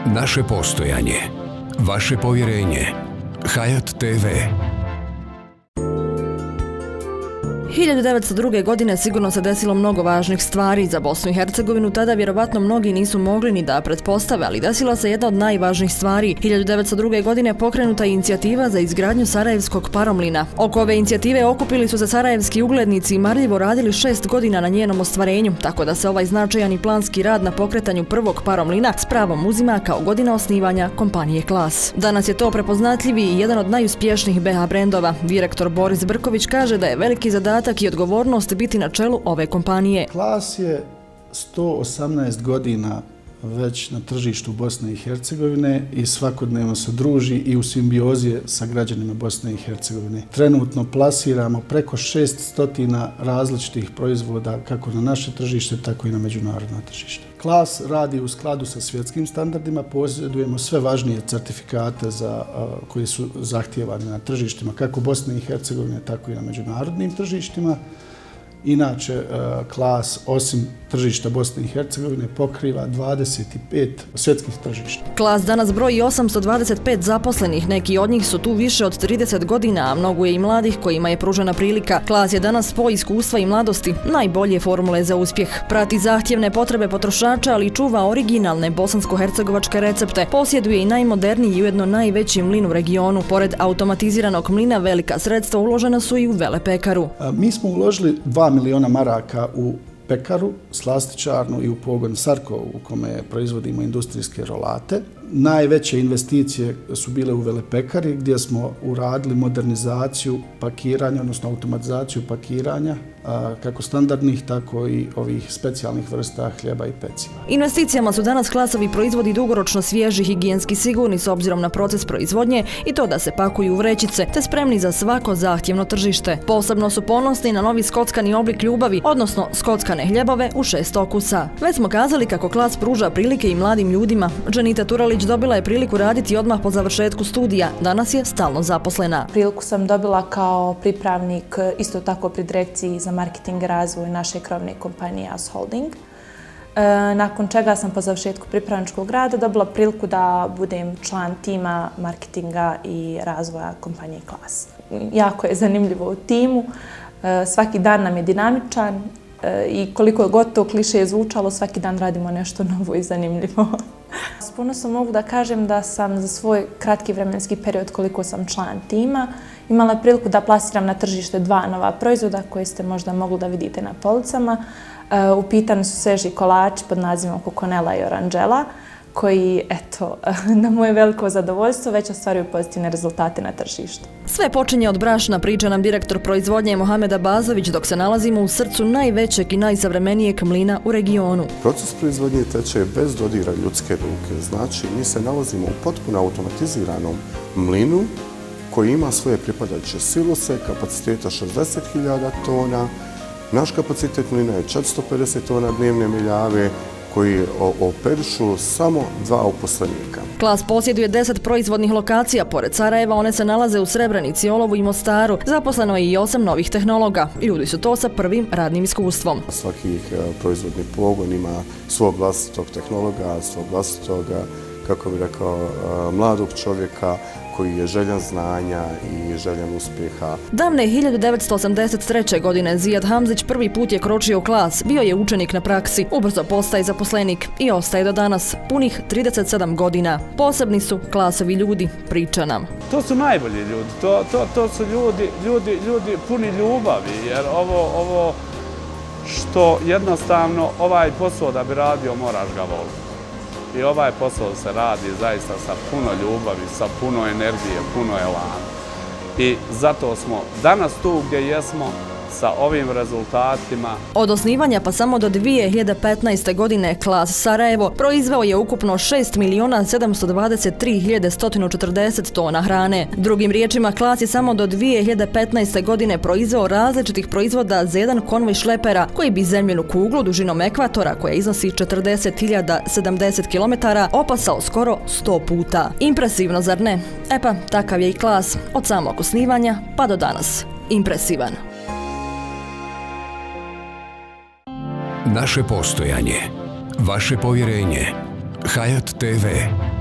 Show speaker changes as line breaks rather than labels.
Naše postojanje, vaše povjerenje. Hayat TV.
1902. godine sigurno se desilo mnogo važnih stvari za Bosnu i Hercegovinu, tada vjerovatno mnogi nisu mogli ni da pretpostave, ali desila se jedna od najvažnijih stvari. 1902. godine pokrenuta je inicijativa za izgradnju Sarajevskog paromlina. Oko ove inicijative okupili su se sarajevski uglednici i marljivo radili 6 godina na njenom ostvarenju, tako da se ovaj značajan i planski rad na pokretanju prvog paromlina s pravom uzima kao godina osnivanja kompanije Klas. Danas je to prepoznatljivi i jedan od najuspješnijih BH brendova. Direktor Boris Brković kaže da je veliki zadatak i odgovornost biti na čelu ove kompanije.
Klas je 118 godina već na tržištu Bosne i Hercegovine i svakodnevno se druži i u simbiozi je sa građanima Bosne i Hercegovine. Trenutno plasiramo preko 600 različitih proizvoda kako na naše tržište, tako i na međunarodno tržište. Klas radi u skladu sa svjetskim standardima, posjedujemo sve važnije certifikate koji su zahtijevani na tržištima kako Bosne i Hercegovine, tako i na međunarodnim tržištima. Inače, Klas, osim tržišta Bosne i Hercegovine, pokriva 25 svjetskih tržišta.
Klas danas broji 825 zaposlenih, neki od njih su tu više od 30 godina, a mnogo je i mladih kojima je pružena prilika. Klas je danas spoj iskustva i mladosti, najbolje formule za uspjeh. Prati zahtjevne potrebe potrošača, ali čuva originalne bosansko-hercegovačke recepte. Posjeduje i najmoderniji i ujedno najveći mlin u regionu. Pored automatiziranog mlina, velika sredstva uložena su i u velepekaru.
Mi smo uložili 2 miliona maraka u pekaru, slastičarnu i u pogon Sarko u kome proizvodimo industrijske rolate. Najveće investicije su bile u velepekari gdje smo uradili modernizaciju pakiranja, odnosno automatizaciju pakiranja, kako standardnih, tako i ovih specijalnih vrsta hljeba i peciva.
Investicijama su danas Klasovi proizvodi dugoročno svježi, higijenski sigurni s obzirom na proces proizvodnje i to da se pakuju u vrećice, te spremni za svako zahtjevno tržište. Posebno su ponosni na novi skockani oblik ljubavi, odnosno skockane hljebove u 6 okusa. Već smo kazali kako Klas pruža prilike i mladim ljudima. Dženita Turalić dobila je priliku raditi odmah po završetku studija. Danas je stalno zaposlena.
Priliku sam dobila kao pripravnik isto tako pri direkciji za marketing i razvoj naše krovne kompanije AS Holding. Nakon čega sam po završetku pripravničkog rada dobila priliku da budem član tima marketinga i razvoja kompanije Klas. Jako je zanimljivo u timu, svaki dan nam je dinamičan i koliko je god to kliše zvučalo, svaki dan radimo nešto novo i zanimljivo. S ponosom mogu da kažem da sam za svoj kratki vremenski period koliko sam član tima imala priliku da plasiram na tržište 2 nova proizvoda koje ste možda mogli da vidite na policama. U pitanju su sveži kolači pod nazivom Kokonela i Oranđela koji, eto, na moje veliko zadovoljstvo već ostvaruju pozitivne rezultate na tržištu.
Sve počinje od brašna, priča nam direktor proizvodnje Mohamed Abazović, dok se nalazimo u srcu najvećeg i najsavremenijeg mlina u regionu.
Proces proizvodnje teče bez dodira ljudske ruke, znači mi se nalazimo u potpuno automatiziranom mlinu koji ima svoje pripadajuće silose, kapaciteta 60.000 tona. Naš kapacitet mlina je 450 tona dnevne mljave, koji operišu samo 2 uposlenika.
Klas posjeduje 10 proizvodnih lokacija. Pored Sarajeva one se nalaze u Srebrenici, Olovu i Mostaru. Zaposleno je i 8 novih tehnologa. Ljudi su to sa prvim radnim iskustvom.
Svaki proizvodni pogon ima svog vlastitog tehnologa, svog vlastitog, kako bi rekao, mladog čovjeka koji je željan znanja i željan uspjeha.
Davne 1983. godine Zijad Hamzić prvi put je kročio u Klas. Bio je učenik na praksi, ubrzo postaje zaposlenik i ostaje do danas, punih 37 godina. Posebni su Klasovi ljudi, priča nam.
To su najbolji ljudi, to su ljudi puni ljubavi, jer ovo što jednostavno ovaj posao da bi radio moraš ga voliti. I ovaj posao se radi zaista sa puno ljubavi, sa puno energije, puno elana. I zato smo danas tu gdje jesmo sa ovim rezultatima.
Od osnivanja pa samo do 2015. godine Klas Sarajevo proizveo je ukupno 6.723.140 tona hrane. Drugim riječima, Klas je samo do 2015. godine proizveo različitih proizvoda za jedan konvoj šlepera koji bi zemljenu kuglu dužinom ekvatora, koja iznosi 40.070 km, opasao skoro 100 puta. Impresivno, zar ne? E pa, takav je i Klas od samog osnivanja pa do danas. Impresivan.
Naše postojanje, vaše povjerenje. Hayat TV.